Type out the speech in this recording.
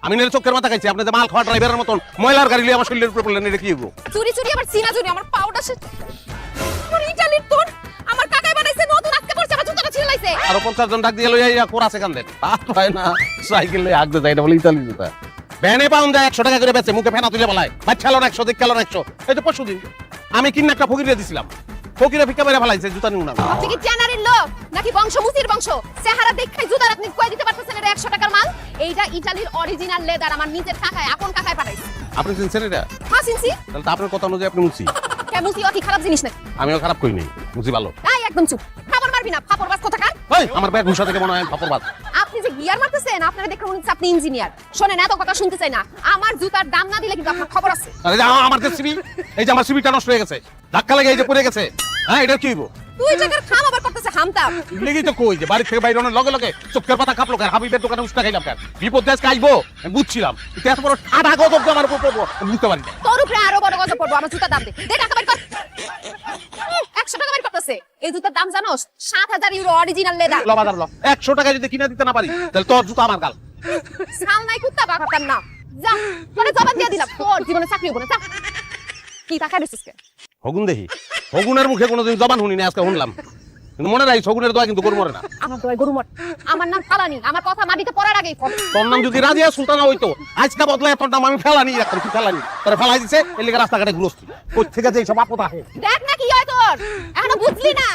আমি নেড়ে চোখের মাথা খাইছি, আপনি যে মাল খাওয়া ড্রাইভারের মতন ময়লার গাড়ি লিয়ে আমার শরীরের উপরে পড়লেন, এটা কি হইব? চুরি চুরি আবার চিনা চুরি, আমার পাউডার আমার ইটালির তোর আমার কাকাই বানাইছে, নতুন আজকে পড়ছে, আমার জুতাটা ছিঁড়ে লাইছে। আরো 50 জন ডাক দিয়ে লইয়া কোর আছে কান দেন, হয় না সাইকেল লইয়া আগতে যায়, এটা বলে ইতালি জুতা। ভ্যানে পাউন্ড 100 টাকা করে বেচে, মুখে ফেনা তুলে বলায় বাচ্চা হলো 100, দেখ খেলো 100। এই তো পরশুদিন আমি কিনা একটা ফকিরে দিছিলাম, ফকিরে ভিক্ষা মেরে ফেলাইছে, জুতা নিউ না। আপনি কি জেনারেল লোক নাকি বংশ মুসির বংশ? চেহারা দেখাই জুতার আপনি কই দিতে পারতেছেন এটা 100 টাকার মাল? এইটা ইতালির অরিজিনাল লেদার, আমার নিজের কাকায় আপন কাকায় পাঠাইছে। আপনি চিনছেন এটা? হ্যাঁ চিনছি। তাহলে তো আপনার কথা অনুযায়ী আপনি মুছি। কে মুসি অতি খারাপ জিনিস নাকি? আমিও খারাপ কই নাই, মুছি ভালো। এই একদম চুপ, ফাপড় মারবি না, ফাপড় বাজ কোথাকার। ওই আমার ব্যাগ ঘুষা থেকে মনে হয় ফাপড়বাজ। আপনি যে গিয়ার মারতেছেন, আপনারা দেখে মনে হচ্ছে আপনি ইঞ্জিনিয়ার। শোনেন, এত কথা শুনতে চাই না, আমার জুতার দাম না দিলে কিন্তু আপনার খবর আছে। আরে যা, আমার যে সিবি, এই যে আমার সিবিটা নষ্ট হয়ে গেছে, ধাক্কা লেগে এই যে পড়ে গেছে। হ্যাঁ, এটা কি হইব? তুই জায়গার খাম আবার করতেছে হামতাম। লেগেই তো কই যে বাড়ি থেকে বাইরে অনেক লগে লগে চোখের পাতা কাঁপলো, কার হাবিবের দোকানে উস্তা খাইলাম, কার বিপদ দেশ আইবো আমি বুঝছিলাম, কিন্তু এত বড় ঠাডা গজব আমার উপর পড়বো আমি বুঝতে পারি না। তোর উপরে আরো বড় গজব পড়বো, আমার জুতা দাম দে। দে টাকা বের কর। 100 টাকা বের করতেছে। এই জুতার দাম জানোস? 7000 ইউরো, অরিজিনাল লেদার। ল বাজার ল, 100 টাকা যদি কিনা দিতে না পারি তাহলে তোর জুতা আমার গাল। সাল নাই কুত্তা বাগাতার না। যা, তোরে জবাব দিয়ে দিলাম, তোর জীবনে চাকরি হবে না। যা। কি টাকা দিছিস কে? হগুন দেখি, হগুনের মুখে কোনোদিন জবান শুনি না, আজকে শুনলাম। কিন্তু মনে রাখিস, হগুনের দোয়া কিন্তু গরু মরে না। আমার দয় গরু মর। আমার নাম ফালানি, আমার কথা মাটিতে পড়ার আগেই কর। তোর নাম যদি রাজিয়া সুলতানা হইতো, আজকে বদলায় তোর নাম আমি ফেলানি রাখতাম। তুই ফেলানি, তোর ফেলাই দিছে, এর লিগে রাস্তাঘাটে ঘুরস্তি। কোথা থেকে যে সব আপদ আহে। দেখ না কি হয় তোর, এখনো বুঝলি না।